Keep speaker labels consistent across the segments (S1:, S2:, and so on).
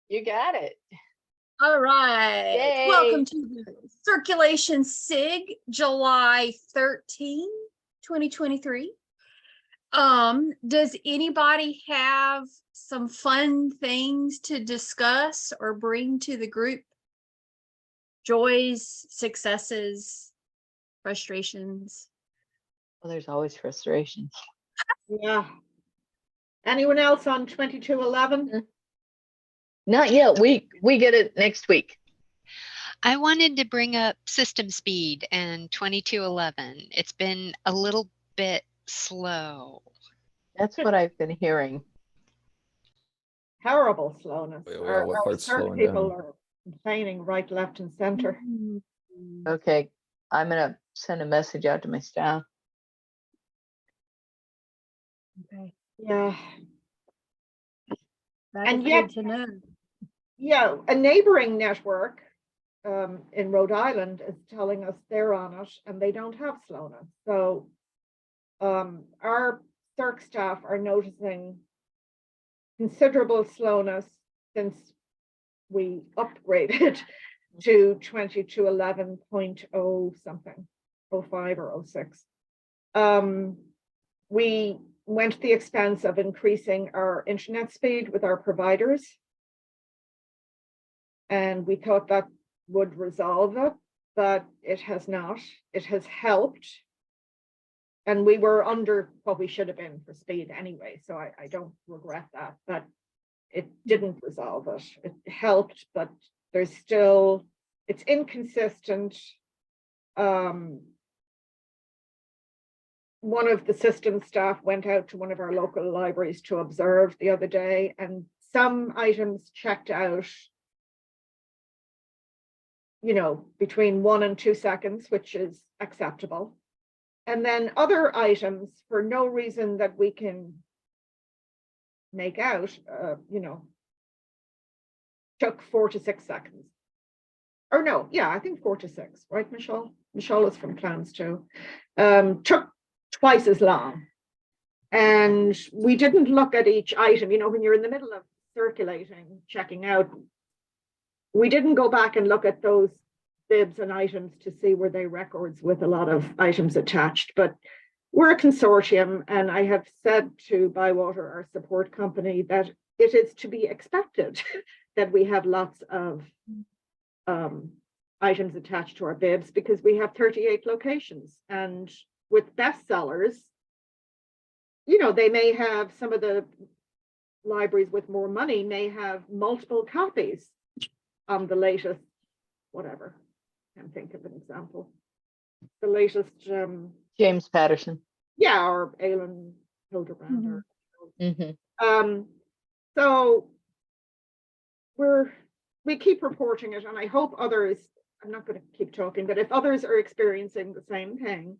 S1: You got it.
S2: All right.
S1: Yay.
S2: Welcome to the Circulation SIG, July 13, 2023. Does anybody have some fun things to discuss or bring to the group? Joys, successes, frustrations?
S1: Well, there's always frustration.
S3: Yeah. Anyone else on 2211?
S1: Not yet. We get it next week.
S4: I wanted to bring up system speed and 2211. It's been a little bit slow.
S1: That's what I've been hearing.
S3: Terrible slowness.
S5: Yeah,
S3: Our
S5: what part's
S3: search
S5: slowing
S3: people
S5: down?
S3: are complaining right, left, and center.
S1: Okay, I'm gonna send a message out to my staff.
S2: Okay.
S3: Yeah.
S2: That
S3: And
S2: is
S3: yet-
S2: good to know.
S3: Yeah, a neighboring network in Rhode Island is telling us they're on it and they don't have slowness. So our circ staff are noticing considerable slowness since we upgraded to 2211.0 something, 05 or 06. We went to the expense of increasing our internet speed with our providers. And we thought that would resolve it, but it has not. It has helped. And we were under what we should have been for speed anyway, so I don't regret that, but it didn't resolve it. It helped, but there's still, it's inconsistent. One of the system staff went out to one of our local libraries to observe the other day, and some items checked out, you know, between 1 and 2 seconds, which is acceptable. And then other items, for no reason that we can make out, you know, took 4 to 6 seconds. Or no, yeah, I think 4 to 6, right, Michelle? Michelle is from Clans too. Took twice as long. And we didn't look at each item, you know, when you're in the middle of circulating, checking out, we didn't go back and look at those bibs and items to see were they records with a lot of items attached, but we're a consortium, and I have said to ByWater, our support company, that it is to be expected that we have lots of items attached to our bibs because we have 38 locations, and with bestsellers, you know, they may have, some of the libraries with more money may have multiple copies on the latest, whatever, can't think of an example. The latest,
S1: James Patterson.
S3: yeah, or Alan Hildebrand.
S1: Mm-hmm.
S3: So we keep reporting it, and I hope others, I'm not going to keep talking, but if others are experiencing the same thing,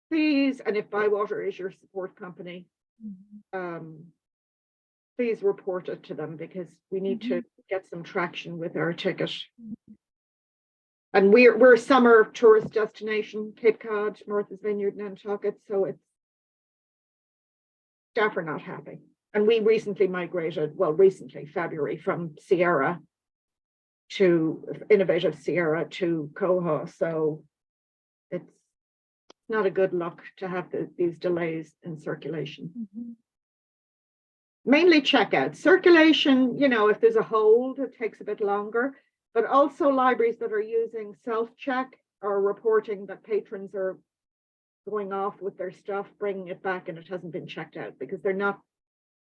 S3: please, and if ByWater is your support company, please report it to them, because we need to get some traction with our ticket. And we're a summer tourist destination, Cape Cod, Martha's Vineyard, Nantucket, so it's, staff are not happy. And we recently migrated, well, recently, February, from Sierra to Innovative Sierra to Koha, so it's not a good look to have these delays in circulation. Mainly checkout. Circulation, you know, if there's a hold, it takes a bit longer, but also libraries that are using self-check are reporting that patrons are going off with their stuff, bringing it back, and it hasn't been checked out because they're not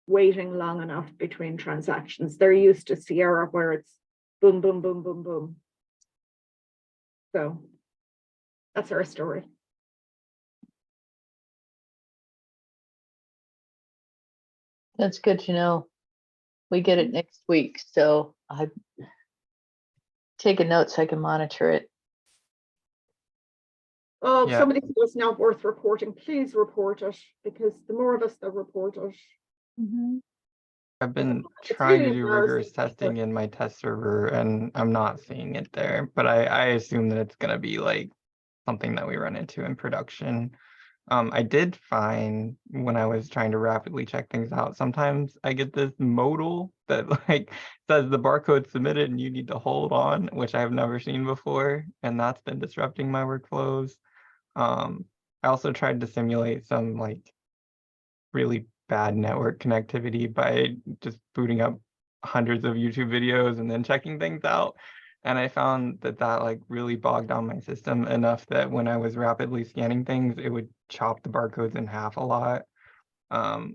S3: waiting long enough between transactions. They're used to Sierra where it's boom, boom, boom, boom, boom. So that's our story.
S1: That's good to know. We get it next week, so I take a note so I can monitor it.
S3: Oh,
S5: Yeah.
S3: somebody feels it's not worth reporting, please report it, because the more of us that report it.
S5: I've been
S3: It's
S5: trying
S3: really
S5: to do
S3: embarrassing.
S5: rigorous testing in my test server and I'm not seeing it there, but I assume that it's gonna be like something that we run into in production. I did find when I was trying to rapidly check things out, sometimes I get this modal that like says the barcode submitted and you need to hold on, which I've never seen before, and that's been disrupting my workflows. I also tried to simulate some like really bad network connectivity by just booting up hundreds of YouTube videos and then checking things out. And I found that that like really bogged down my system enough that when I was rapidly scanning things, it would chop the barcodes in half a lot,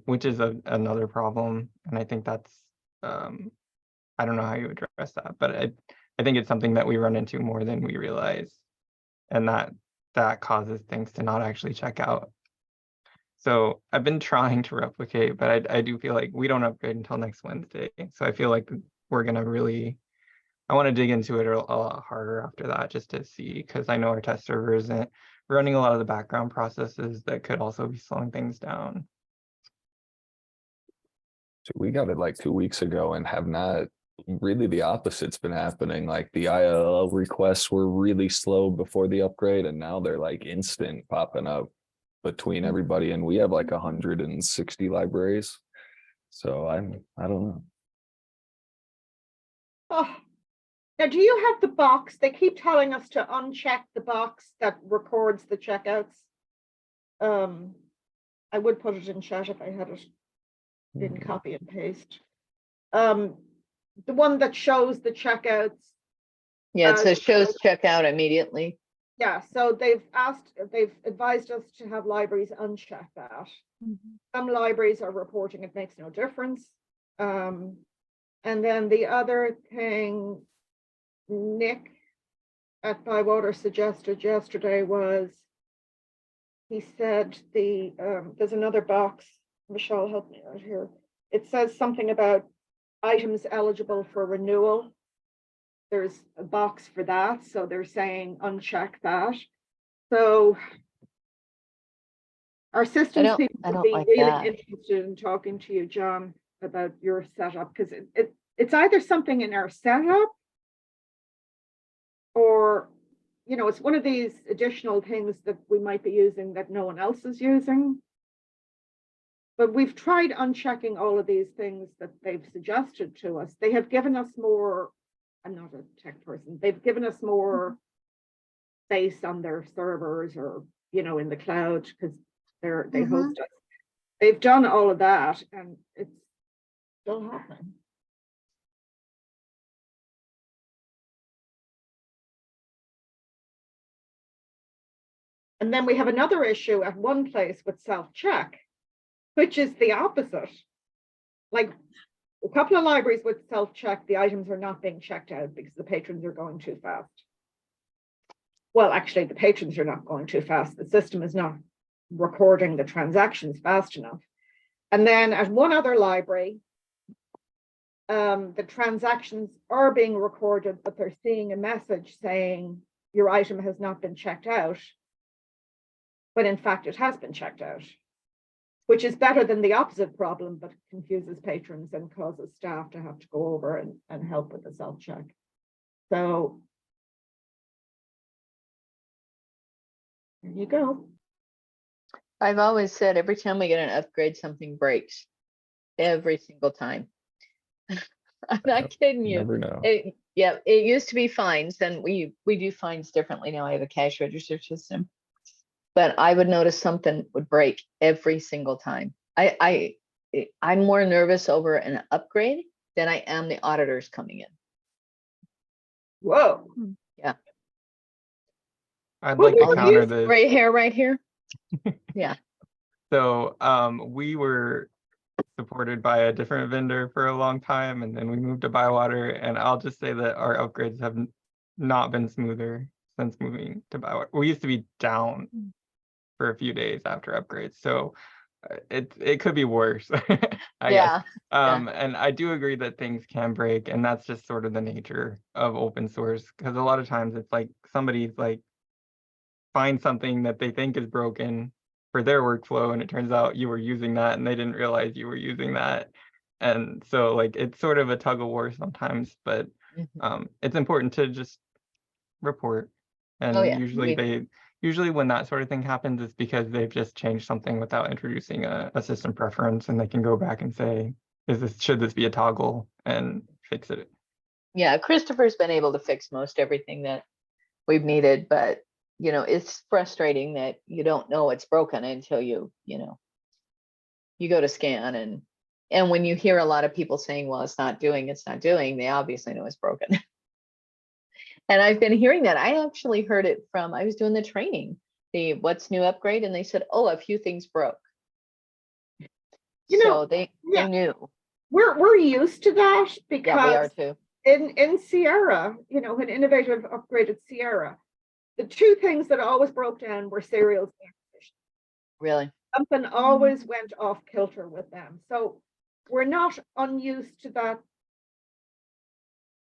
S5: which is another problem. And I think that's, I don't know how you address that, but I think it's something that we run into more than we realize. And that causes things to not actually check out. So I've been trying to replicate, but I do feel like we don't upgrade until next Wednesday. So I feel like we're gonna really, I want to dig into it a lot harder after that just to see, because I know our test server isn't running a lot of the background processes that could also be slowing things down.
S6: So we got it like 2 weeks ago and have not really, the opposite's been happening. Like the ILL requests were really slow before the upgrade, and now they're like instant popping up between everybody. And we have like 160 libraries. So I don't know.
S3: Oh, now do you have the box? They keep telling us to uncheck the box that records the checkouts. I would put it in chat if I had it in copy and paste. The one that shows the checkouts.
S1: Yeah, it says shows checkout immediately.
S3: Yeah, so they've advised us to have libraries uncheck that. Some libraries are reporting it makes no difference. And then the other thing Nick at ByWater suggested yesterday was, he said there's another box, Michelle, help me out here. It says something about items eligible for renewal. There's a box for that, so they're saying uncheck that. So our systems people would be
S1: like
S3: really
S1: that.
S3: interested in talking to you, John, about your setup, because it's either something in our setup, or it's one of these additional things that we might be using that no one else is using. But we've tried unchecking all of these things that they've suggested to us. They have given us more, I'm not a tech person, they've given us more space on their servers or, in the cloud, because they host us. They've done all of that and it's still happening. And then we have another issue at one place with self-check, which is the opposite. Like a couple of libraries with self-check, the items are not being checked out because the patrons are going too fast. Well, actually, the patrons are not going too fast. The system is not recording the transactions fast enough. And then at one other library, the transactions are being recorded, but they're seeing a message saying your item has not been checked out, when in fact it has been checked out, which is better than the opposite problem, but confuses patrons and causes staff to have to go over and help with the self-check. So there you go.
S1: I've always said every time we get an upgrade, something breaks. Every single time. I'm not kidding you.
S6: Never know.
S1: It used to be fines, and we do fines differently now. I have a cash register system. But I would notice something would break every single time. I'm more nervous over an upgrade than I am the auditors coming in.
S3: Whoa.
S1: Yeah.
S5: I'd like to
S3: Well,
S5: counter this.
S1: Gray hair right here. Yeah.
S5: So we were supported by a different vendor for a long time, and then we moved to ByWater, and I'll just say that our upgrades have not been smoother since moving to ByWater. We used to be down for a few days after upgrades, so it could be worse. I guess. And I do agree that things can break, and that's just sort of the nature of open source, because a lot of times it's like somebody's like find something that they think is broken for their workflow, and it turns out you were using that and they didn't realize you were using that. And so like it's sort of a tug of war sometimes, but it's important to just report. And usually usually when that sort of thing happens, it's because they've just changed something without introducing a system preference, and they can go back and say, should this be a toggle, and fix it.
S1: Yeah, Christopher's been able to fix most everything that we've needed, but you know, it's frustrating that you don't know it's broken until you go to scan, and when you hear a lot of people saying, well, it's not doing, they obviously know it's broken. And I've been hearing that. I actually heard it from, I was doing the training, the what's new upgrade, and they said, oh, a few things broke.
S3: You know,
S1: So they
S3: yeah.
S1: knew.
S3: We're used to that
S1: Yeah, we are
S3: because
S1: too.
S3: in Sierra, you know, when Innovative upgraded Sierra, the two things that always broke down were serials and acquisition.
S1: Really?
S3: Something always went off kilter with them. So we're not unused to that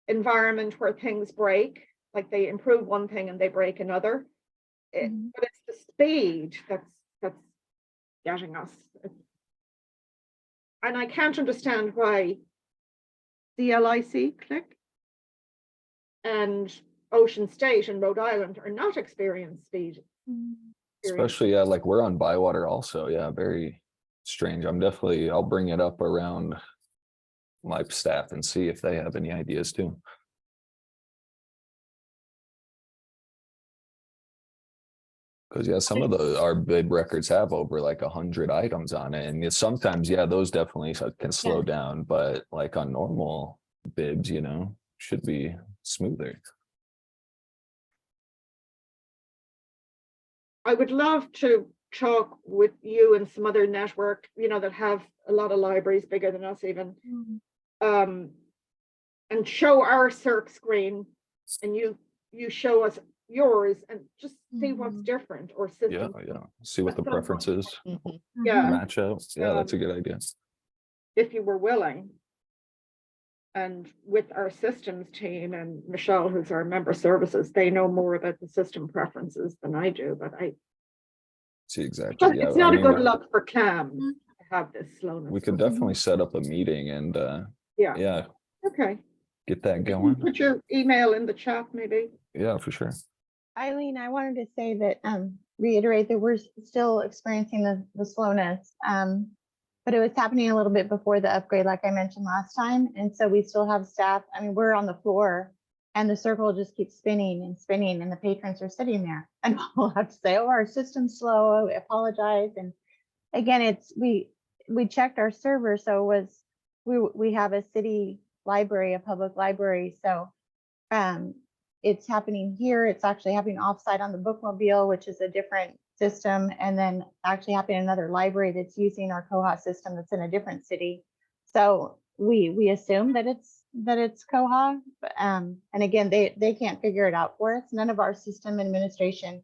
S3: environment where things break, like they improve one thing and they break another. But it's the speed that's getting us. And I can't understand why CLiC and Ocean State and Rhode Island are not experiencing speed.
S6: Especially, yeah, like we're on ByWater also. Yeah, very strange. I'll bring it up around my staff and see if they have any ideas too. Because yeah, some of our bib records have over like 100 items on it, and sometimes, yeah, those definitely can slow down. But like on normal bibs, you know, should be smoother.
S3: I would love to talk with you and some other network, you know, that have a lot of libraries bigger than us even, and show our circ screen, and you show us yours, and just see what's different, or system.
S6: Yeah. See what the preferences
S3: Yeah,
S6: match out. Yeah, that's a good idea.
S3: if you were willing. And with our systems team and Michelle, who's our member services, they know more about the system preferences than I do, but
S6: See, exactly. Yeah,
S3: it's not a good look for CAM to have this slowness.
S6: We could definitely set up a meeting and yeah,
S3: Okay.
S6: get that going.
S3: Put your email in the chat, maybe.
S6: Yeah, for sure.
S7: Eileen, I wanted to say that, reiterate that we're still experiencing the slowness, but it was happening a little bit before the upgrade, like I mentioned last time. And so we still have staff. I mean, we're on the floor and the circle just keeps spinning and spinning, and the patrons are sitting there and we'll have to say, oh, our system's slow, I apologize. And again, we checked our server. So we have a city library, a public library. So, it's happening here. It's actually happening offsite on the bookmobile, which is a different system, and then actually happening in another library that's using our Koha system that's in a different city. So we assume that it's Koha, and again, they can't figure it out for us. None of our system administration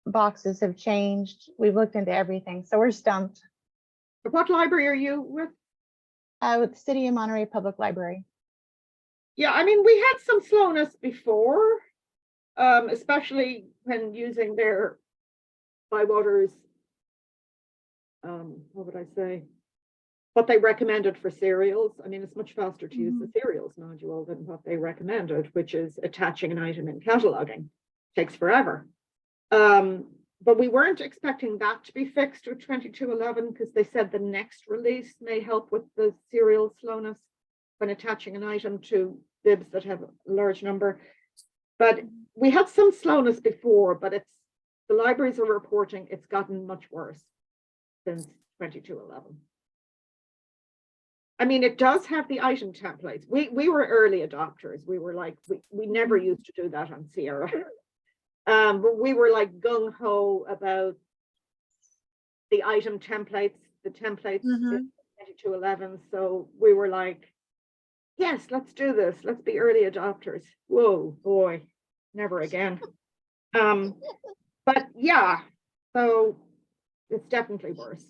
S7: boxes have changed. We've looked into everything, so we're stumped.
S3: What library are you with?
S7: With the City of Monterey Public Library.
S3: Yeah, I mean, we had some slowness before, especially when using their ByWater's, what would I say? What they recommended for serials. I mean, it's much faster to use the serials module than what they recommended, which is attaching an item and cataloging. Takes forever. But we weren't expecting that to be fixed with 2211, because they said the next release may help with the serial slowness when attaching an item to bibs that have a large number. But we had some slowness before, but the libraries are reporting it's gotten much worse since 2211. I mean, it does have the item templates. We were early adopters. We were like, we never used to do that on Sierra. But we were like gung-ho about the item templates, the templates in 2211. So we were like, yes, let's do this. Let's be early adopters. Whoa, boy, never again. But yeah, so it's definitely worse.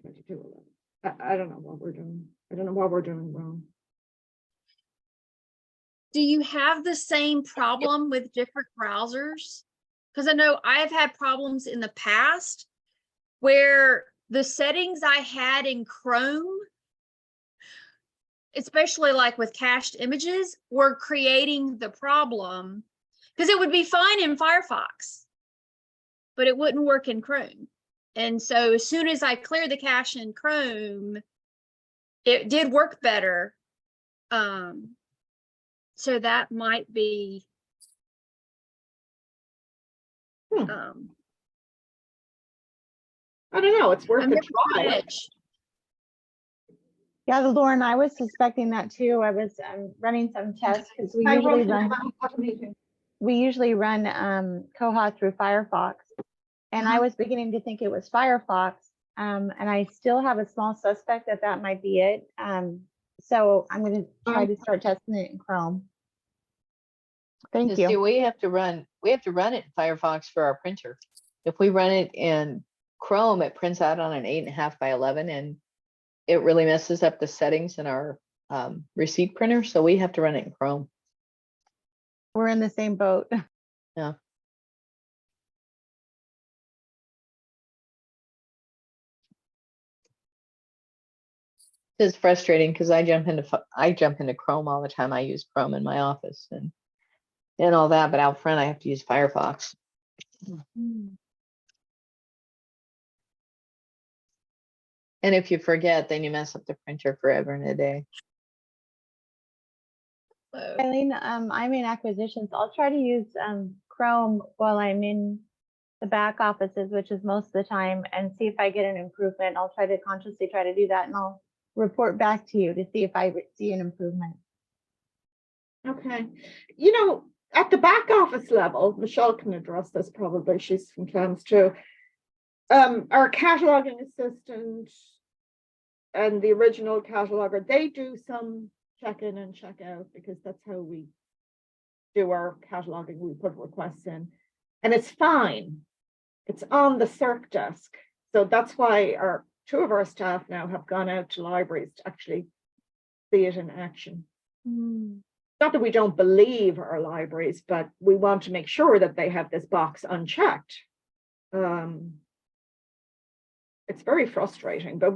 S3: 2211. I don't know what we're doing. I don't know what we're doing wrong.
S2: Do you have the same problem with different browsers? Because I know I've had problems in the past where the settings I had in Chrome, especially like with cached images, were creating the problem, because it would be fine in Firefox. but it wouldn't work in Chrome. And so as soon as I cleared the cache in Chrome, it did work better. So that might be
S3: I don't know, it's worth
S2: I'm
S3: a
S2: never on
S3: try.
S2: edge.
S7: Yeah, Lauren, I was suspecting that too. I was running some tests because we
S3: I
S7: usually
S3: wrote it
S7: run
S3: down at a meeting.
S7: Koha through Firefox, and I was beginning to think it was Firefox, and I still have a small suspect that that might be it. So I'm going to try to start testing it in Chrome. Thank
S1: See,
S7: you.
S1: we have to run it in Firefox for our printer. If we run it in Chrome, it prints out on an 8.5 by 11, and it really messes up the settings in our receipt printer. So we have to run it in Chrome.
S7: We're in the same boat.
S1: Yeah. It's frustrating because I jump into Chrome all the time. I use Chrome in my office and all that, but out front I have to use Firefox. And if you forget, then you mess up the printer forever and a day.
S7: Eileen, I'm in acquisitions. I'll try to use Chrome while I'm in the back offices, which is most of the time, and see if I get an improvement. I'll try to consciously try to do that, and I'll report back to you to see if I see an improvement.
S3: Okay. You know, at the back office level, Michelle can address this probably, she's from Clems too. Our cataloging assistant and the original cataloger, they do some check in and check out because that's how we do our cataloging. We put requests in and it's fine. It's on the circ desk. So that's why two of our staff now have gone out to libraries to actually see it in action. Not that we don't believe our libraries, but we want to make sure that they have this box unchecked. It's very frustrating, but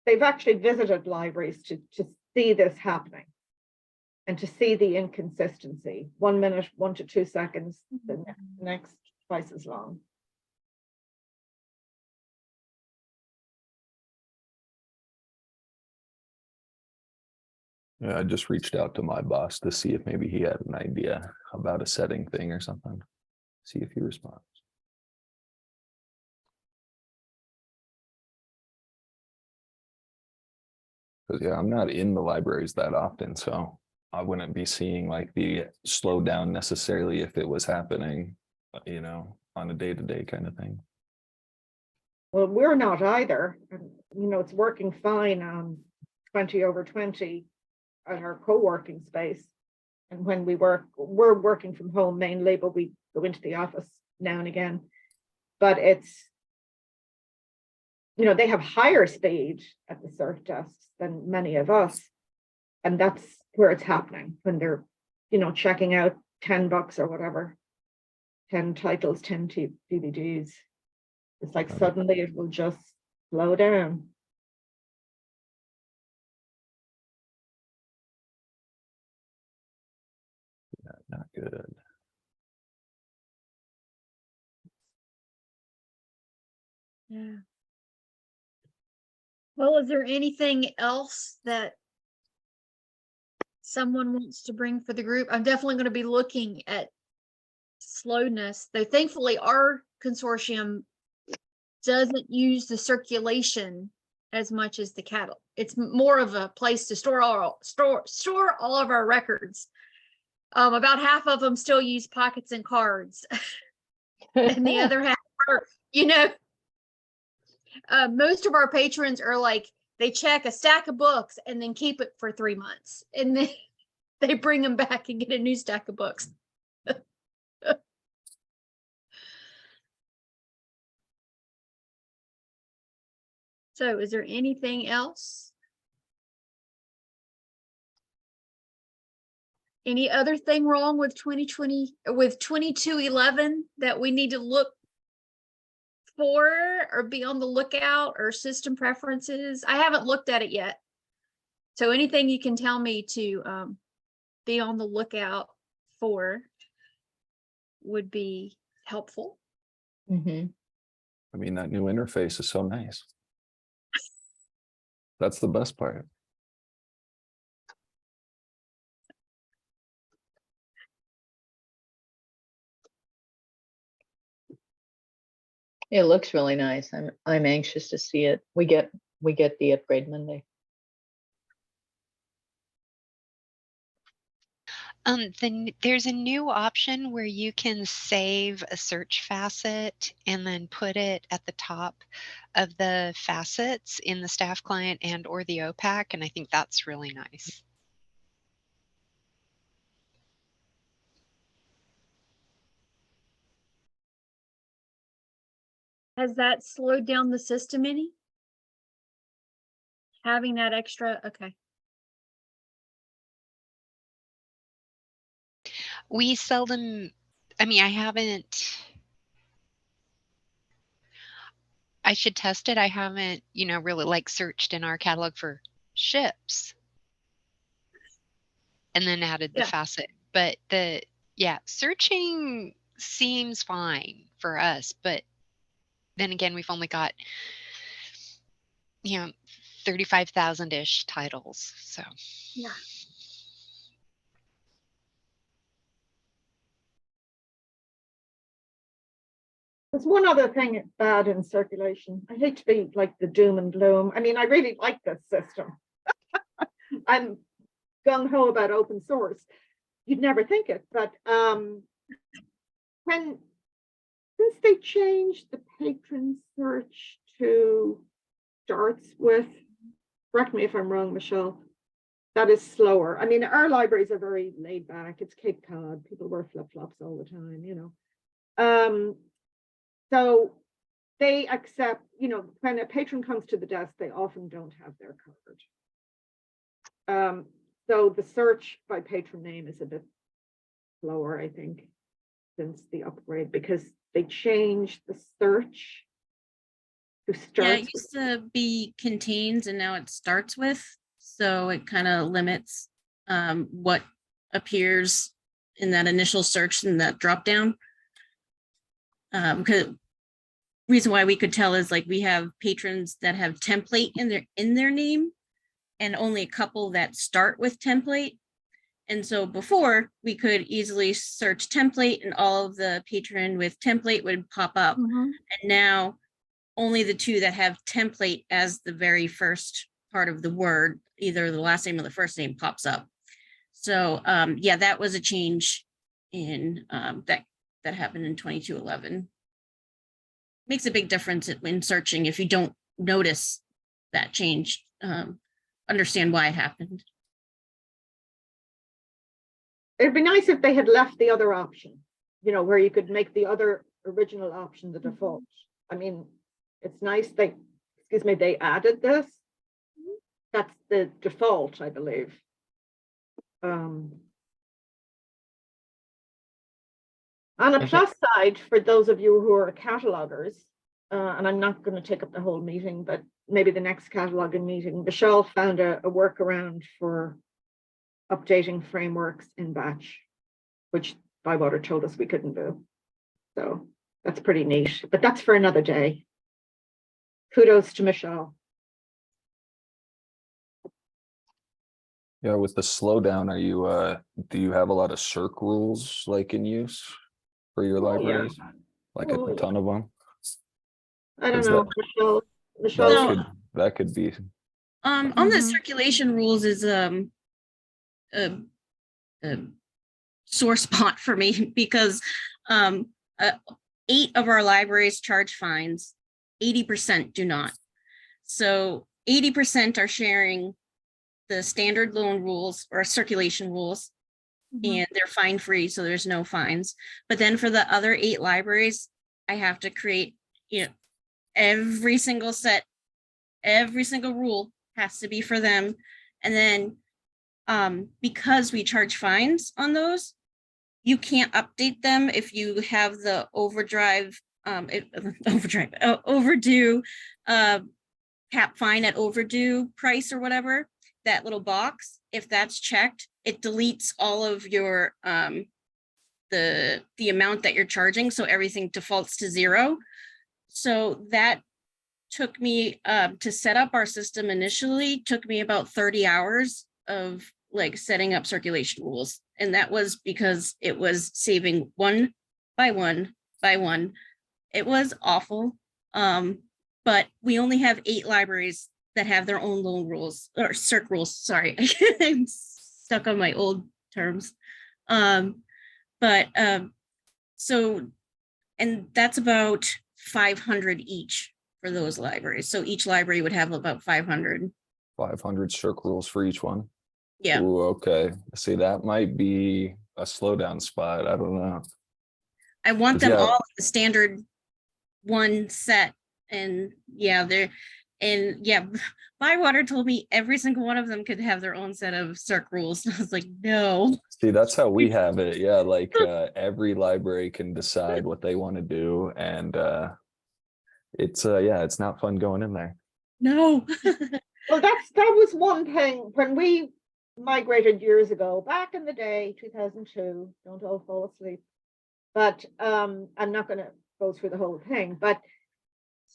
S3: they've actually visited libraries to see this happening and to see the inconsistency. 1 minute, 1 to 2 seconds, the next twice as long.
S6: Yeah, I just reached out to my boss to see if maybe he had an idea about a setting thing or something. See if he responds. Because yeah, I'm not in the libraries that often, so I wouldn't be seeing like the slowdown necessarily if it was happening, you know, on a day-to-day kind of thing.
S3: Well, we're not either. You know, it's working fine on 20/20 at our co-working space. And when we're working from home mainly, but we go into the office now and again. But it's, you know, they have higher speed at the circ desks than many of us. And that's where it's happening when they're, you know, checking out $10 or whatever, 10 titles, 10 DVDs. It's like suddenly it will just slow down.
S6: Yeah, not good.
S2: Yeah. Well, is there anything else that someone wants to bring for the group? I'm definitely going to be looking at slowness, though thankfully our consortium doesn't use the circulation as much as the catalog. It's more of a place to store all of our records. About half of them still use pockets and cards, and the other half are, you know, most of our patrons are like, they check a stack of books and then keep it for 3 months, and then they bring them back and get a new stack of books. So is there anything else? Any other thing wrong with 2211 that we need to look for or be on the lookout, or system preferences? I haven't looked at it yet. So anything you can tell me to be on the lookout for would be helpful.
S1: Mhm.
S6: I mean, that new interface is so nice. That's the best part.
S1: It looks really nice. I'm anxious to see it. We get the upgrade Monday.
S4: Then there's a new option where you can save a search facet and then put it at the top of the facets in the staff client and or the OPAC, and I think that's really nice.
S2: Has that slowed down the system any? Having that extra, okay.
S4: We seldom, I mean, I should test it. I haven't, really like searched in our catalog for ships and then added the
S2: Yeah.
S4: facet. But searching seems fine for us. But then again, we've only got, 35,000-ish titles. So
S2: Yeah.
S3: There's one other thing bad in circulation. I hate to be like the doom and gloom. I mean, I really like this system. I'm gung-ho about open source. You'd never think it, but since they changed the patron search to starts with, correct me if I'm wrong, Michelle, that is slower. I mean, our libraries are very laid back. It's Cape Cod. People wear flip-flops all the time, So they accept, when a patron comes to the desk, they often don't have their card. So the search by patron name is a bit slower, I think, since the upgrade, because they changed the search to
S8: Yeah,
S3: start.
S8: it used to be contains and now it starts with, so it kind of limits what appears in that initial search in that drop down. Because reason why we could tell is like we have patrons that have template in their name and only a couple that start with template. And so before we could easily search template and all of the patron with template would pop up.
S2: Mhm.
S8: And now only the two that have template as the very first part of the word, either the last name or the first name, pops up. So yeah, that was a change in that happened in 2211. Makes a big difference when searching if you don't notice that change, understand why it happened.
S3: It'd be nice if they had left the other option, where you could make the other original option the default. I mean, it's nice they added this. That's the default, I believe. On a
S5: Okay.
S3: plus side, for those of you who are catalogers, and I'm not going to take up the whole meeting, but maybe the next cataloging meeting, Michelle found a workaround for updating frameworks in batch, which ByWater told us we couldn't do. So that's pretty neat, but that's for another day. Kudos to Michelle.
S6: Yeah, with the slowdown, are you do you have a lot of circ rules like in use for your libraries? Like
S3: Oh,
S6: a
S3: yeah.
S6: ton of them?
S3: I don't
S6: Is
S3: know, Michelle.
S6: That could be.
S8: On the
S2: Mhm.
S8: circulation rules is a sore spot for me because 8 of our libraries charge fines, 80% do not. So 80% are sharing the standard loan rules or circulation rules, and they're fine free, so there's no fines. But then for the other 8 libraries, I have to create, every single set, every single rule has to be for them. And then because we charge fines on those, you can't update them if you have the overdue cap fine at overdue price or whatever, that little box. If that's checked, it deletes all of your the amount that you're charging, so everything defaults to 0. So that took me to set up our system initially, took me about 30 hours of like setting up circulation rules. And that was because it was saving one by one by one. It was awful. But we only have 8 libraries that have their own loan rules or circ rules. Sorry, I'm stuck on my old terms. So, and that's about 500 each for those libraries. So each library would have about 500.
S6: 500 circ rules for each one.
S8: Yeah.
S6: Ooh, okay. See, that might be a slowdown spot. I don't know.
S8: I want
S6: But
S8: them
S6: yeah.
S8: all in the standard one set. And yeah, ByWater told me every single one of them could have their own set of circ rules. I was like, no.
S6: See, that's how we have it. Yeah, like every library can decide what they want to do, and it's it's not fun going in there.
S8: No.
S3: Well, that was one thing when we migrated years ago, back in the day, 2002. Don't all fall asleep. But I'm not going to go through the whole thing. But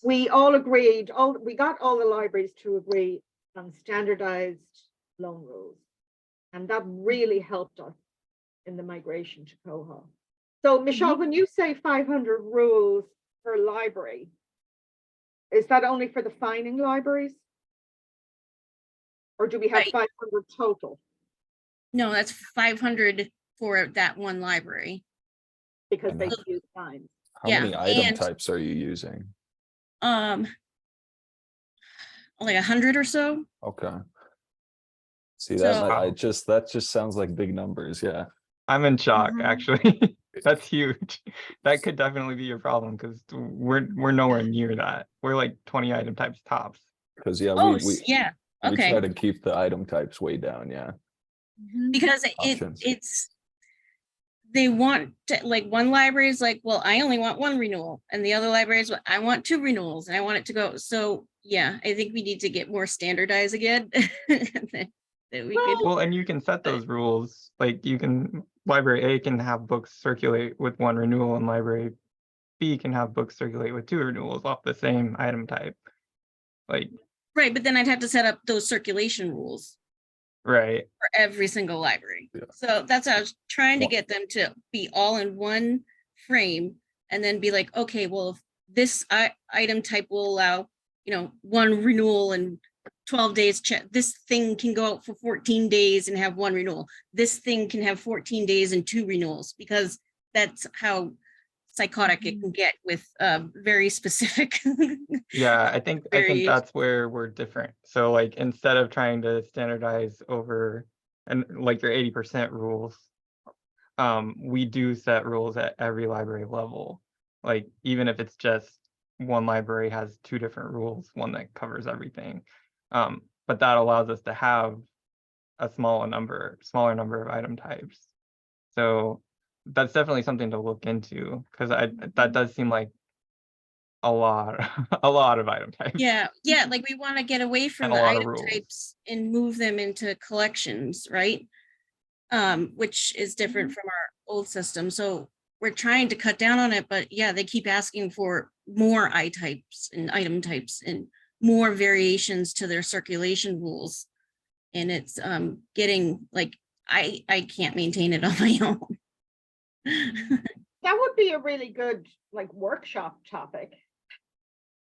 S3: we all agreed. We got all the libraries to agree on standardized loan rules, and that really helped us in the migration to Koha. So, Michelle, when you say 500 rules per library, is that only for the fining libraries? Or do we have 500 total?
S8: No, that's 500 for that one library.
S3: Because they use fines.
S6: How many item types are you using?
S8: Like 100 or so.
S6: Okay. See,
S8: So-
S6: that just sounds like big numbers. Yeah.
S5: I'm in shock, actually. That's huge. That could definitely be your problem because we're nowhere near that. We're like 20 item types tops.
S6: Because yeah,
S8: Oh,
S6: we
S8: yeah. Okay.
S6: try to keep the item types way down. Yeah.
S8: Because
S6: Options.
S8: it's they want to, like, one library is like, well, I only want 1 renewal, and the other library is, I want 2 renewals, and I want it to go. So yeah, I think we need to get more standardized again. that we could.
S5: Well, and you can set those rules. Like library A can have books circulate with 1 renewal, and library B can have books circulate with 2 renewals off the same item type. Like,
S8: Right, but then I'd have to set up those circulation rules
S5: right.
S8: for every single library.
S6: Yeah.
S8: So that's how I was trying to get them to be all in one frame, and then be like, okay, well, if this item type will allow, 1 renewal and 12 days check, this thing can go out for 14 days and have 1 renewal. This thing can have 14 days and 2 renewals, because that's how psychotic it can get with very specific.
S5: Yeah, I think that's where we're different. So like, instead of trying to standardize over and like your 80% rules, we do set rules at every library level. Like, even if it's just one library has 2 different rules, one that covers everything. But that allows us to have a smaller number of item types. So that's definitely something to look into, because that does seem like a lot of item types.
S8: Yeah, like we want to get away from
S5: And a
S8: the
S5: lot of
S8: item
S5: rules.
S8: types and move them into collections, right? Which is different from our old system. So we're trying to cut down on it, but yeah, they keep asking for more types and item types and more variations to their circulation rules. And it's getting like, I can't maintain it on my own.
S3: That would be a really good workshop topic.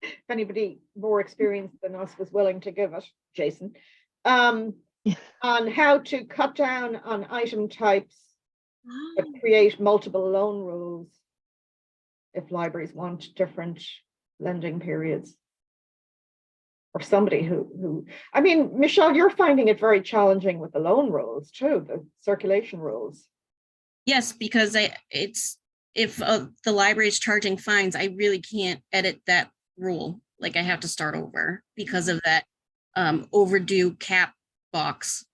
S3: If anybody more experienced than us was willing to give it, Jason, on how to cut down on item types but create multiple loan rules if libraries want different lending periods. Or somebody who I mean, Michelle, you're finding it very challenging with the loan rules too, the circulation rules.
S8: Yes, because if the library is charging fines, I really can't edit that rule. Like, I have to start over because of that overdue cap box.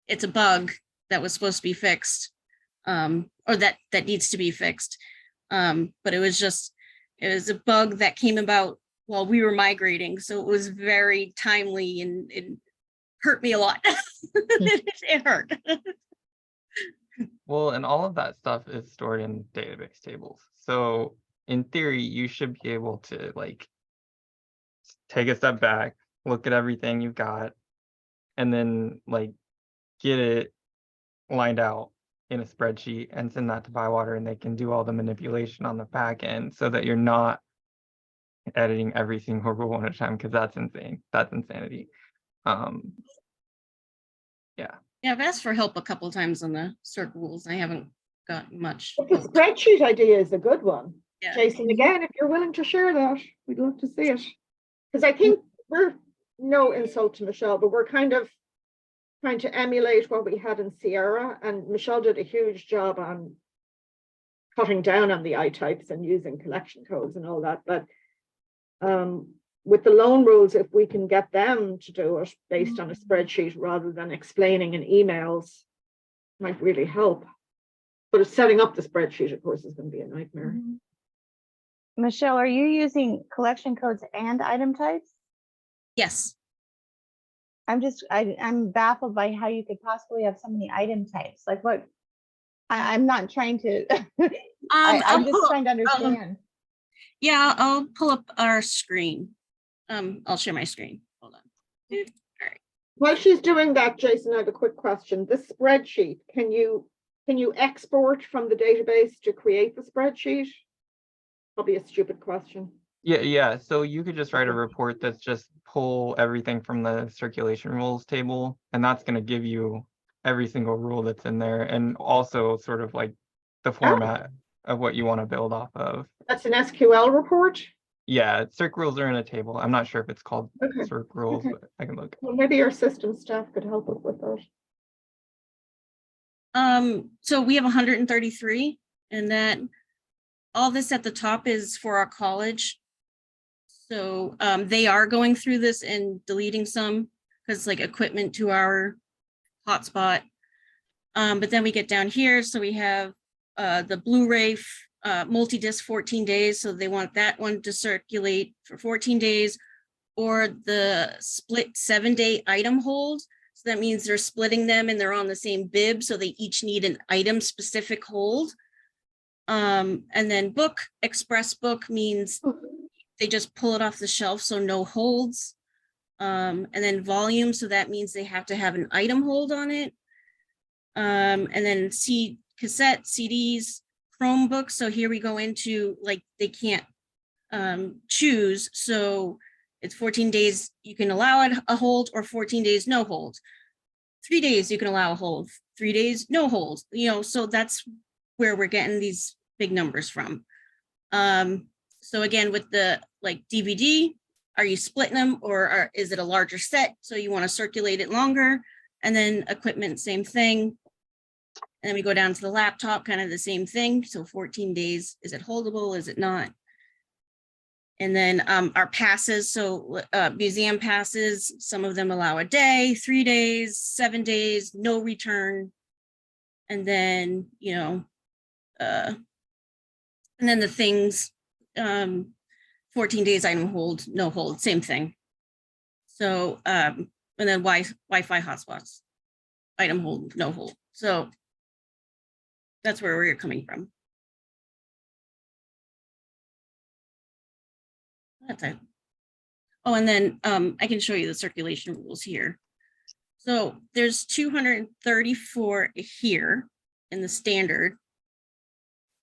S8: It's a bug that was supposed to be fixed, or that needs to be fixed. But it was a bug that came about while we were migrating, so it was very timely and it hurt me a lot. It hurt.
S5: Well, and all of that stuff is stored in database tables. So in theory, you should be able to like take a step back, look at everything you've got, and then like get it lined out in a spreadsheet and send that to ByWater, and they can do all the manipulation on the back end so that you're not editing every single rule at a time, because that's insane. That's insanity. Yeah.
S8: Yeah, I've asked for help a couple times on the circ rules. I haven't got much.
S3: But the spreadsheet idea is a good one.
S8: Yeah.
S3: Jason, again, if you're willing to share that, we'd love to see it. Because I think we're, no insult to Michelle, but we're kind of trying to emulate what we had in Sierra, and Michelle did a huge job on cutting down on the I types and using collection codes and all that. But with the loan rules, if we can get them to do it based on a spreadsheet rather than explaining in emails, might really help. But setting up the spreadsheet, of course, is going to be a nightmare.
S7: Michelle, are you using collection codes and item types?
S8: Yes.
S7: I'm baffled by how you could possibly have so many item types. Like what? I'm not trying to, I'm just trying to understand.
S8: Yeah, I'll pull up our screen. I'll share my screen. Hold on. All right.
S3: While she's doing that, Jason, I have a quick question. This spreadsheet, can you export from the database to create the spreadsheet? Probably a stupid question.
S5: Yeah. So you could just write a report that's just pull everything from the circulation rules table, and that's going to give you every single rule that's in there, and also sort of like the format of what you want to build off of.
S3: That's an SQL report?
S5: Yeah, circ rules are in a table. I'm not sure if it's called circ rules,
S3: Okay.
S5: but I can look.
S3: Well, maybe our system staff could help us with that.
S8: So we have 133, and that all this at the top is for our college. So they are going through this and deleting some because like equipment to our hotspot. But then we get down here, so we have the Blu-ray multi-disc 14 days. So they want that one to circulate for 14 days, or the split 7-day item hold. So that means they're splitting them and they're on the same bib. So they each need an item specific hold. And then book, express book means they just pull it off the shelf. So no holds. And then volume. So that means they have to have an item hold on it. And then cassette, CDs, Chromebooks. So here we go into like they can't choose. So it's 14 days you can allow it a hold, or 14 days no hold. 3 days you can allow a hold, 3 days no hold. So that's where we're getting these big numbers from. So again, with the like DVD, are you splitting them, or is it a larger set? So you want to circulate it longer. And then equipment, same thing. And then we go down to the laptop, kind of the same thing. So 14 days, is it holdable? Is it not? And then our passes, so museum passes, some of them allow a day, 3 days, 7 days, no return. And then, and then the things, 14 days item hold, no hold, same thing. So, and then Wi-Fi hotspots, item hold, no hold. So that's where we're coming from. That's it. Oh, and then I can show you the circulation rules here. So there's 234 here in the standard.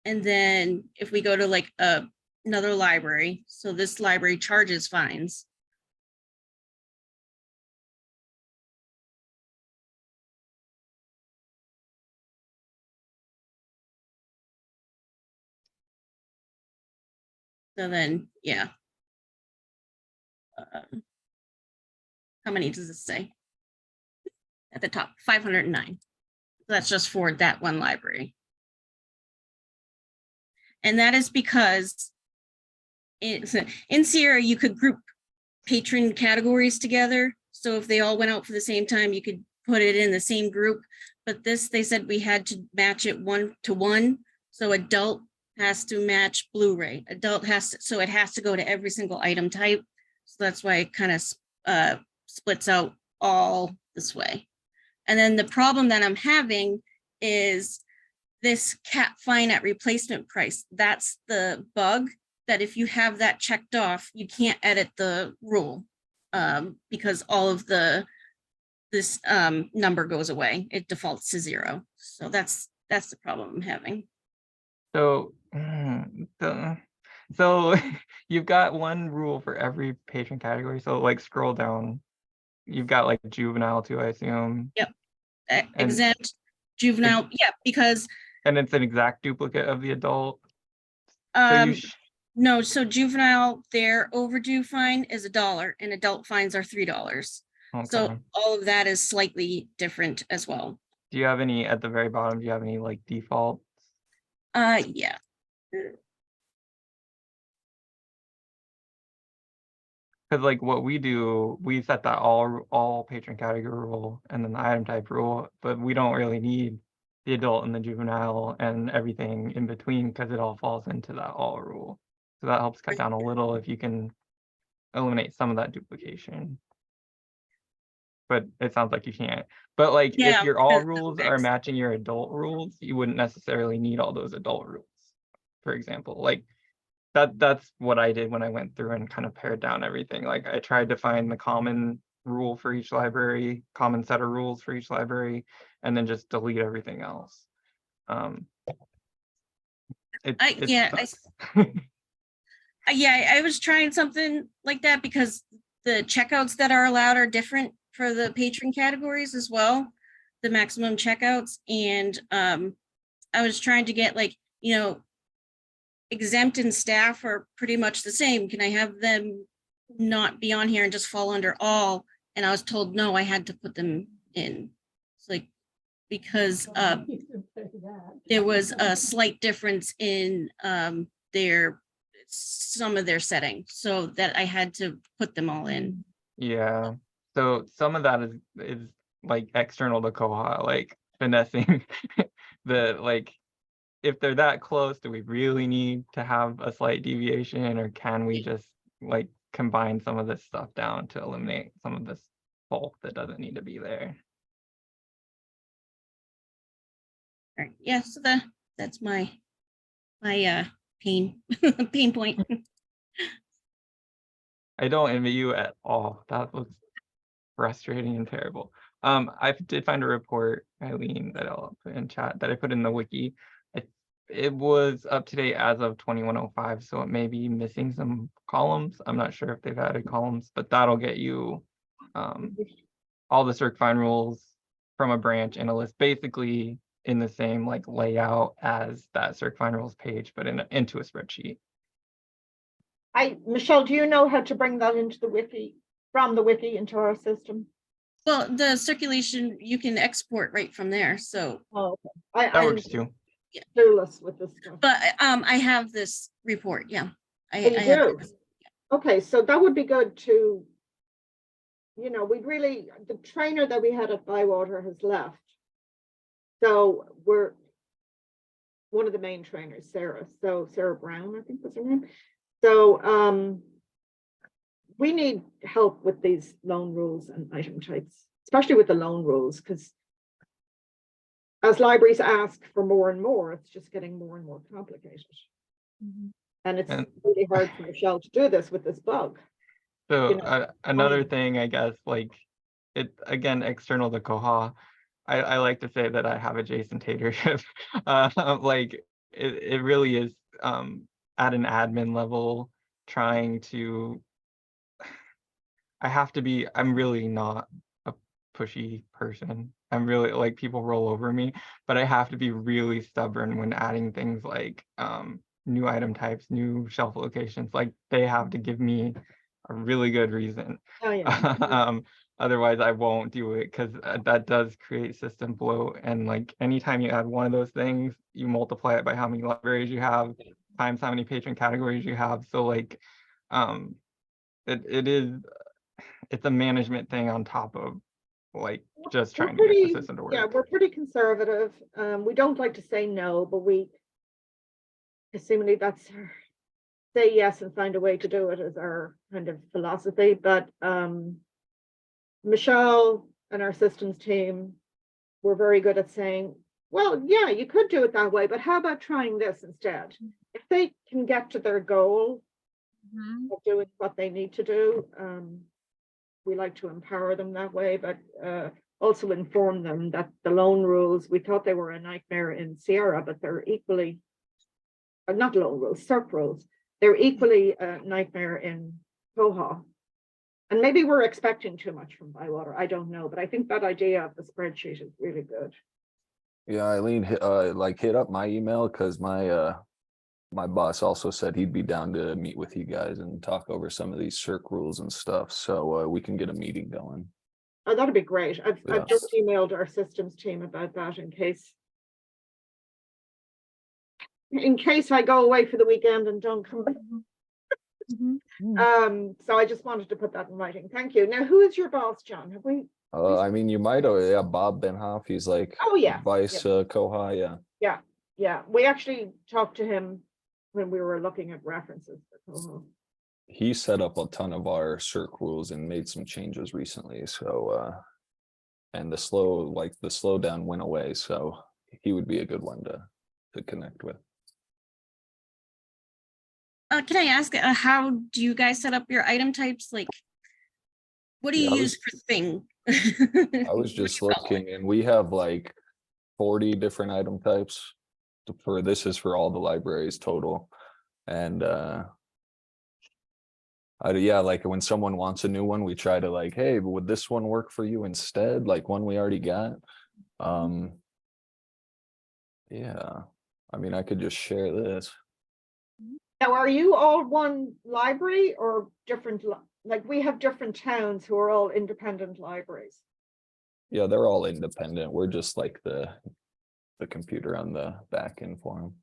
S8: And then if we go to like another library, so this library charges fines. So then, yeah. How many does it say? At the top, 509. That's just for that one library. And that is because in Sierra, you could group patron categories together. So if they all went out for the same time, you could put it in the same group. But this, they said we had to match it 1-to-1. So adult has to match Blu-ray. Adult has to, so it has to go to every single item type. So that's why it kind of splits out all this way. And then the problem that I'm having is this cap fine at replacement price, that's the bug that if you have that checked off, you can't edit the rule because all of this number goes away. It defaults to 0. So that's the problem I'm having.
S5: So, so you've got one rule for every patron category. So like scroll down, you've got like juvenile too, I assume.
S8: Yep. Exempt, juvenile, yeah, because
S5: and it's an exact duplicate of the adult. So
S8: no, so juvenile, their overdue fine is $1 and adult fines are $3.
S5: Okay.
S8: So all of that is slightly different as well.
S5: Do you have any at the very bottom? Do you have any like defaults?
S8: Yeah.
S5: Because like what we do, we set that all patron category rule and then the item type rule, but we don't really need the adult and the juvenile and everything in between because it all falls into that all rule. So that helps cut down a little if you can eliminate some of that duplication. But it sounds like you can't. But like
S8: Yeah,
S5: if your all
S8: because
S5: rules are matching your adult rules, you wouldn't necessarily need all those adult rules. For example, like that's what I did when I went through and kind of pared down everything. Like I tried to find the common rule for each library, common set of rules for each library, and then just delete everything else.
S8: I was trying something like that because the checkouts that are allowed are different for the patron categories as well, the maximum checkouts. And I was trying to get like, you know, exempt and staff are pretty much the same. Can I have them not be on here and just fall under all? And I was told, no, I had to put them in. It's like, because there was a slight difference in some of their settings, so that I had to put them all in.
S5: Yeah. So some of that is like external to Koha, like finessing the like if they're that close, do we really need to have a slight deviation, or can we just like combine some of this stuff down to eliminate some of this bulk that doesn't need to be there?
S8: All right. Yeah, so that's my pain point.
S5: I don't envy you at all. That looks frustrating and terrible. I did find a report, Eileen, that I'll put in chat that I put in the wiki. It was up to date as of 2105, so it may be missing some columns. I'm not sure if they've added columns, but that'll get you all the circ fine rules from a branch in a list, basically in the same like layout as that circ fine rules page, but into a spreadsheet.
S3: Michelle, do you know how to bring that into the wiki, from the wiki into our system?
S8: Well, the circulation you can export right from there. So
S3: okay.
S5: That works too.
S8: Yeah.
S3: Clueless with this stuff.
S8: But I have this report. Yeah. I
S3: do?
S8: have this.
S3: Okay, so that would be good to, you know, the trainer that we had at ByWater has left. So we're one of the main trainers, Sarah Brown, I think was her name. So we need help with these loan rules and item types, especially with the loan rules, because as libraries ask for more and more, it's just getting more and more complicated. Mm-hmm. And it's really hard for Michelle to do this with this bug.
S5: So you know, another thing, I guess, like it again, external to Koha, I like to say that I have a Jason Tatership. Like it really is at an admin level trying to, I'm really not a pushy person. I'm really like people roll over me, but I have to be really stubborn when adding things like new item types, new shelf locations. Like they have to give me a really good reason.
S3: Oh, yeah.
S5: Otherwise I won't do it, because that does create system bloat. And like anytime you add one of those things, you multiply it by how many libraries you have times how many patron categories you have. So like it's a management thing on top of like just trying to get the system to work.
S3: Yeah, we're pretty conservative. We don't like to say no, but we assumingly that's our say yes and find a way to do it as our kind of philosophy. But Michelle and our systems team were very good at saying, Well, yeah, you could do it that way, but how about trying this instead? If they can get to their goal
S2: Mhm.
S3: of doing what they need to do, we like to empower them that way, but also inform them that the loan rules, we thought they were a nightmare in Sierra, but they're equally, not loan rules, SERP rules, they're equally a nightmare in Koha. And maybe we're expecting too much from ByWater, I don't know, but I think that idea of the spreadsheet is really good.
S6: Yeah, Eileen hit up my email because my boss also said he'd be down to meet with you guys and talk over some of these CERC rules and stuff, so we can get a meeting going.
S3: Oh, that'd be great.
S6: Yeah.
S3: I've just emailed our systems team about that in case I go away for the weekend and don't come back.
S2: Mhm.
S3: So I just wanted to put that in writing. Thank you. Now, who is your boss, John? Have we?
S6: I mean, you might yeah, Bob Benhoff, he's like
S3: Oh, yeah.
S6: vice Koha, yeah.
S3: Yeah, we actually talked to him when we were looking at references for Koha.
S6: He set up a ton of our CERC rules and made some changes recently, so and the slowdown went away, so he would be a good one to connect with.
S8: Can I ask, how do you guys set up your item types? Like, what do you
S6: Yeah,
S8: use for thing?
S6: I was just looking, and we have like 40 different item types for this is for all the libraries total. And yeah, like when someone wants a new one, we try to like, hey, would this one work for you instead? Like one we already got. Yeah, I mean, I could just share this.
S3: Now, are you all one library or different? Like we have different towns who are all independent libraries.
S6: Yeah, they're all independent. We're just like the computer on the back end for them.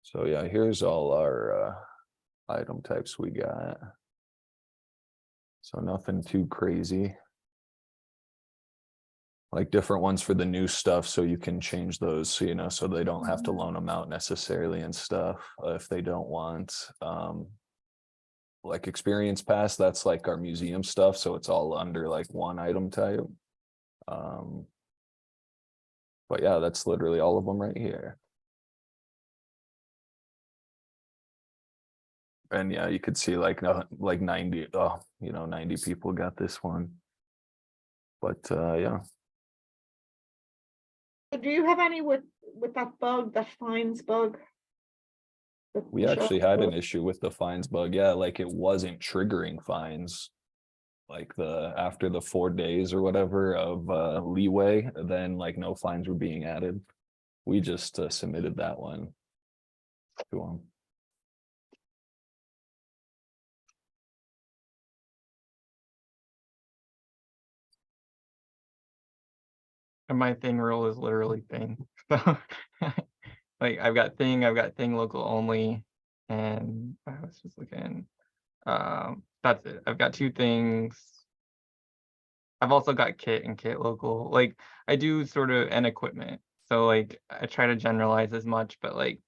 S6: So yeah, here's all our item types we got. So nothing too crazy. Like different ones for the new stuff, so you can change those, so you know, so they don't have to loan them out necessarily and stuff if they don't want. Like experience pass, that's like our museum stuff, so it's all under like one item type. But yeah, that's literally all of them right here. And yeah, you could see like 90, you know, 90 people got this one. But yeah.
S3: Do you have any with that bug, that fines bug?
S6: We actually had an issue with the fines bug. Yeah, like it wasn't triggering fines. Like after the 4 days or whatever of leeway, then like no fines were being added. We just submitted that one to them.
S5: And my thing rule is literally thing. So like I've got thing local only, and I was just looking. That's it. I've got 2 things. I've also got kit and kit local. Like I do sort of an equipment. So like I try to generalize as much, but like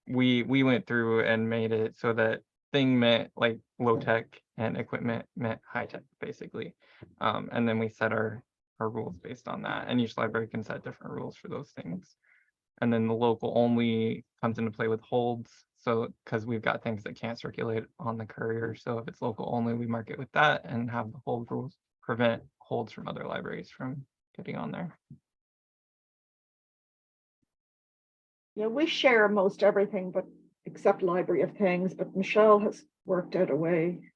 S5: we went through and made it so that thing meant like low tech and equipment meant high tech basically. And then we set our rules based on that, and each library can set different rules for those things. And then the local only comes into play with holds. So because we've got things that can't circulate on the courier, so if it's local only, we mark it with that and have the hold rules prevent holds from other libraries from getting on there.
S3: Yeah, we share most everything, but except Library of Things, but Michelle has worked out a way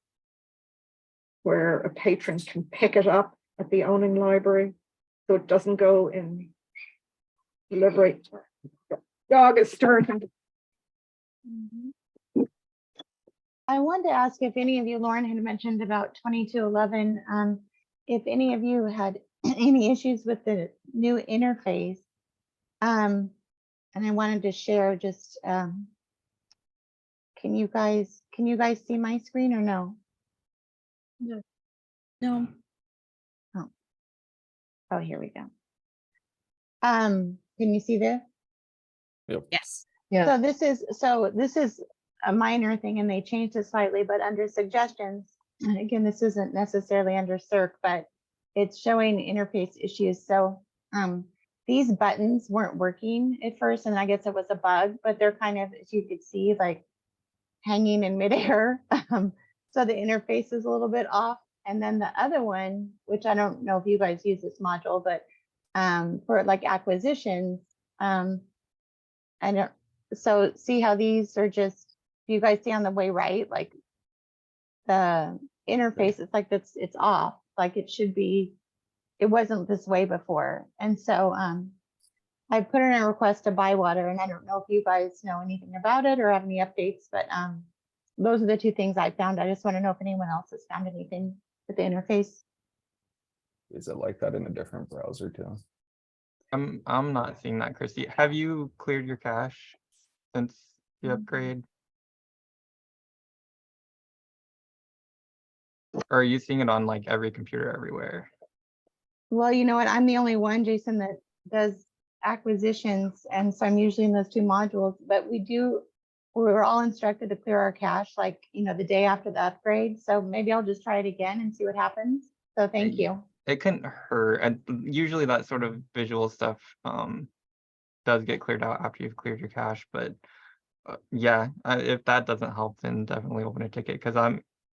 S3: where a patron can pick it up at the owning library, so it doesn't go in delivery. Dog is starting.
S7: I wanted to ask if any of you, Lauren had mentioned about 2211, if any of you had any issues with the new interface. And I wanted to share just, can you guys see my screen or no?
S8: No.
S7: Oh, here we go. Can you see this?
S8: Yes.
S1: Yeah.
S7: So this is a minor thing, and they changed it slightly, but under suggestions, and again, this isn't necessarily under CERC, but it's showing interface issues. So these buttons weren't working at first, and I guess it was a bug, but they're kind of, as you could see, like hanging in midair. So the interface is a little bit off. And then the other one, which I don't know if you guys use this module, but for like acquisitions, I don't, so see how these are just, you guys see on the way right, like the interface, it's like it's off, like it should be, it wasn't this way before. And so I put in a request to ByWater, and I don't know if you guys know anything about it or have any updates, but those are the two things I found. I just want to know if anyone else has found anything with the interface.
S6: Is it like that in a different browser too?
S5: I'm not seeing that, Christy. Have you cleared your cache since the upgrade? Or are you seeing it on like every computer everywhere?
S7: Well, you know what? I'm the only one, Jason, that does acquisitions, and so I'm usually in those two modules. But we're all instructed to clear our cache, like, you know, the day after the upgrade. So maybe I'll just try it again and see what happens. So thank you.
S5: It couldn't hurt. And usually that sort of visual stuff does get cleared out after you've cleared your cache. But yeah, if that doesn't help, then definitely open a ticket, because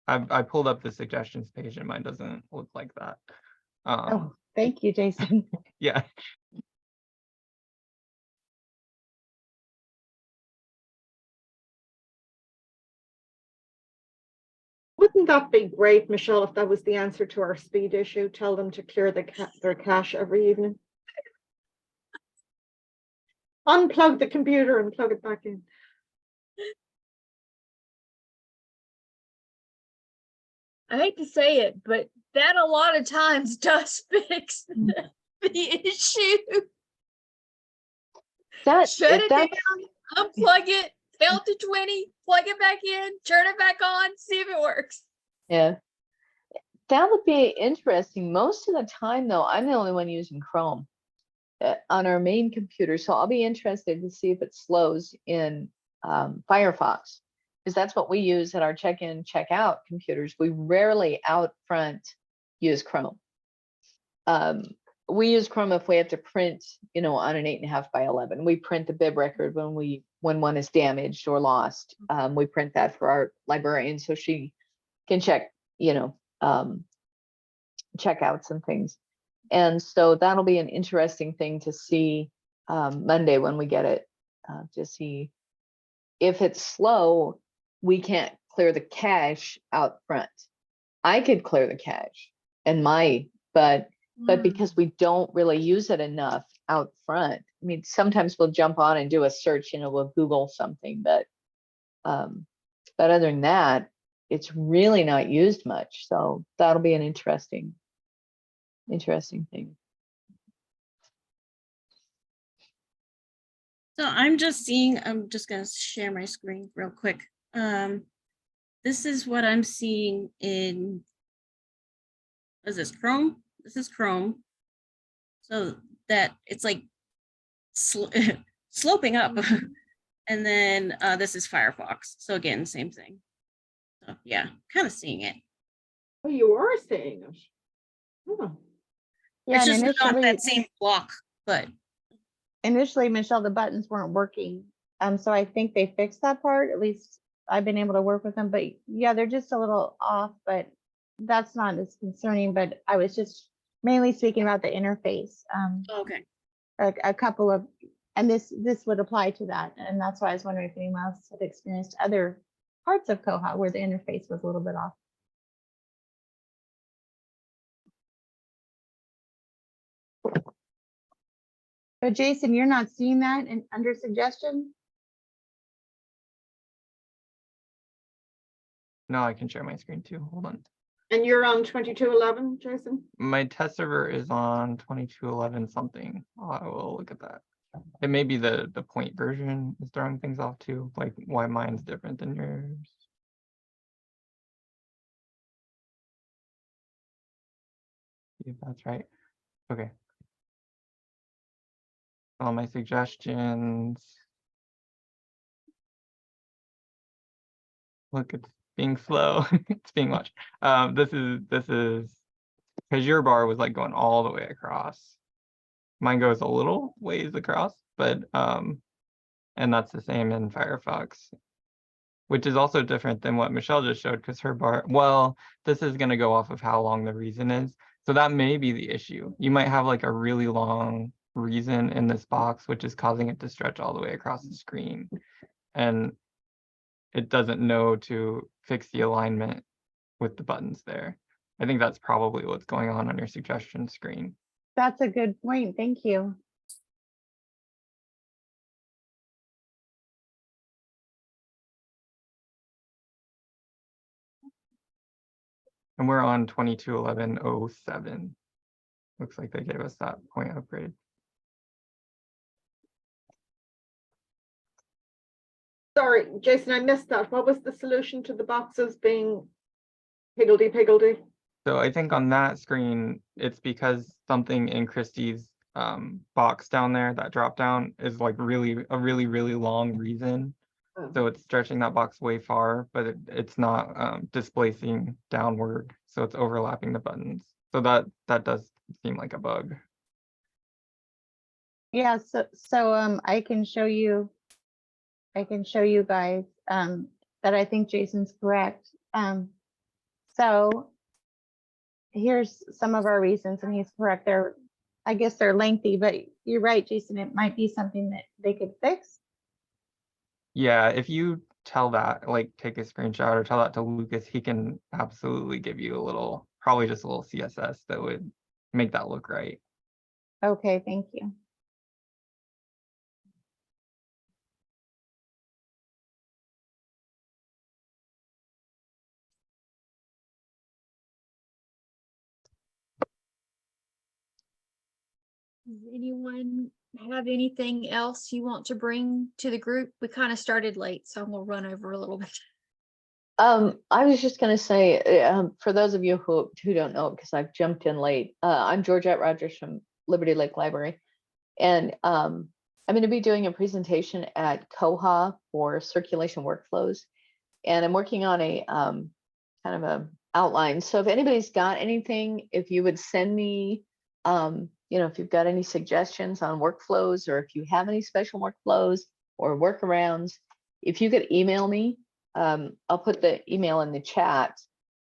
S5: I pulled up the suggestions page and mine doesn't look like that.
S7: Oh, thank you, Jason.
S5: Yeah.
S3: Wouldn't that be great, Michelle, if that was the answer to our speed issue? Tell them to clear their cache every evening. Unplug the computer and plug it back in.
S2: I hate to say it, but that a lot of times does fix the issue. Shut it down, unplug it, count to 20, plug it back in, turn it back on, see if it works.
S1: Yeah. That would be interesting. Most of the time, though, I'm the only one using Chrome on our main computer. So I'll be interested to see if it slows in Firefox, because that's what we use at our check-in, check-out computers. We rarely out front use Chrome. We use Chrome if we have to print, you know, on an 8.5 by 11. We print the bib record when one is damaged or lost. We print that for our librarian so she can check, you know, checkouts and things. And so that'll be an interesting thing to see Monday when we get it, to see if it's slow. We can't clear the cache out front. I could clear the cache and but because we don't really use it enough out front. I mean, sometimes we'll jump on and do a search, you know, we'll Google something, but other than that, it's really not used much. So that'll be an interesting thing.
S8: So I'm just going to share my screen real quick. This is what I'm seeing in, what is this, Chrome? This is Chrome. So that it's like sloping up. And then this is Firefox. So again, same thing. So yeah, kind of seeing it.
S3: Oh, you are seeing it. Oh.
S7: Yeah,
S8: It's
S7: and
S8: just not
S7: initially,
S8: that same block, but
S7: Michelle, the buttons weren't working. So I think they fixed that part. At least I've been able to work with them. But yeah, they're just a little off, but that's not as concerning. But I was just mainly speaking about the interface.
S8: okay.
S7: A couple of, and this would apply to that. And that's why I was wondering if anyone else had experienced other parts of Koha where the interface was a little bit off. But Jason, you're not seeing that under suggestion?
S5: No, I can share my screen too. Hold on.
S3: And you're on 2211, Jason?
S5: My test server is on 2211 something. I will look at that. It may be the point version is throwing things off too, like why mine's different than yours. See if that's right. Okay. All my suggestions. Look, it's being slow. It's being watched. This is because your bar was like going all the way across. Mine goes a little ways across, but and that's the same in Firefox, which is also different than what Michelle just showed because her bar, well, this is going to go off of how long the reason is. So that may be the issue. You might have like a really long reason in this box, which is causing it to stretch all the way across the screen. And it doesn't know to fix the alignment with the buttons there. I think that's probably what's going on your suggestion screen.
S7: That's a good point. Thank you.
S5: And we're on 22.11.07. Looks like they gave us that point upgrade.
S3: Sorry, Jason, I missed that. What was the solution to the boxes being higgledy-piggledy?
S5: So I think on that screen, it's because something in Christie's box down there, that drop down is like a really long reason.
S3: Oh.
S5: So it's stretching that box way far, but it's not displacing downward. So it's overlapping the buttons. So that does seem like a bug.
S7: Yeah, so I can show you guys that I think Jason's correct. So here's some of our reasons, and he's correct. I guess they're lengthy, but you're right, Jason, it might be something that they could fix.
S5: Yeah, if you tell that, like take a screenshot or tell that to Lucas, he can absolutely give you a little, probably just a little CSS that would make that look right.
S7: Okay, thank you.
S2: Does anyone have anything else you want to bring to the group? We kind of started late, so I'm gonna run over a little bit.
S1: I was just going to say, for those of you who don't know, because I've jumped in late, I'm Georgette Rogers from Liberty Lake Library, and I'm going to be doing a presentation at Koha for circulation workflows, and I'm working on a kind of a outline. So if anybody's got anything, if you would send me, if you've got any suggestions on workflows, or if you have any special workflows or workarounds, if you could email me. I'll put the email in the chat,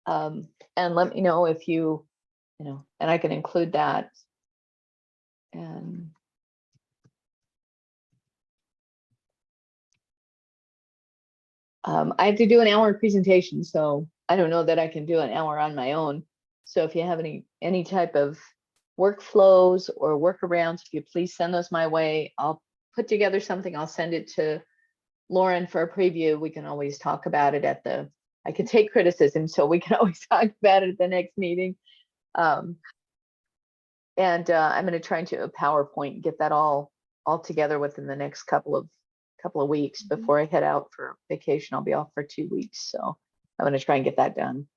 S1: and let me know if and I can include that. And I have to do an hour presentation, so I don't know that I can do an hour on my own. So if you have any type of workflows or workarounds, if you please send those my way. I'll put together something. I'll send it to Lauren for a preview. We can always talk about it I can take criticism, so we can always talk about it at the next meeting. And I'm going to try to a PowerPoint and get that all together within the next couple of weeks before I head out for vacation. I'll be off for 2 weeks, so I'm going to try and get that done.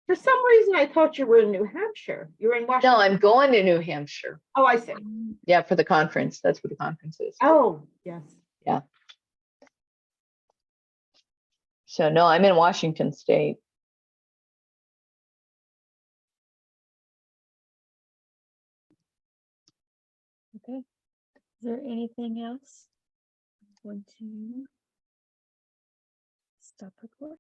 S3: For some reason, I thought you were in New Hampshire. You're in Washington.
S1: No, I'm going to New Hampshire.
S3: Oh, I see.
S1: Yeah, for the conference. That's what the conference is.
S3: Oh, yes.
S1: Yeah. So no, I'm in Washington State.
S2: Okay. Is there anything else? I'm going to stop recording.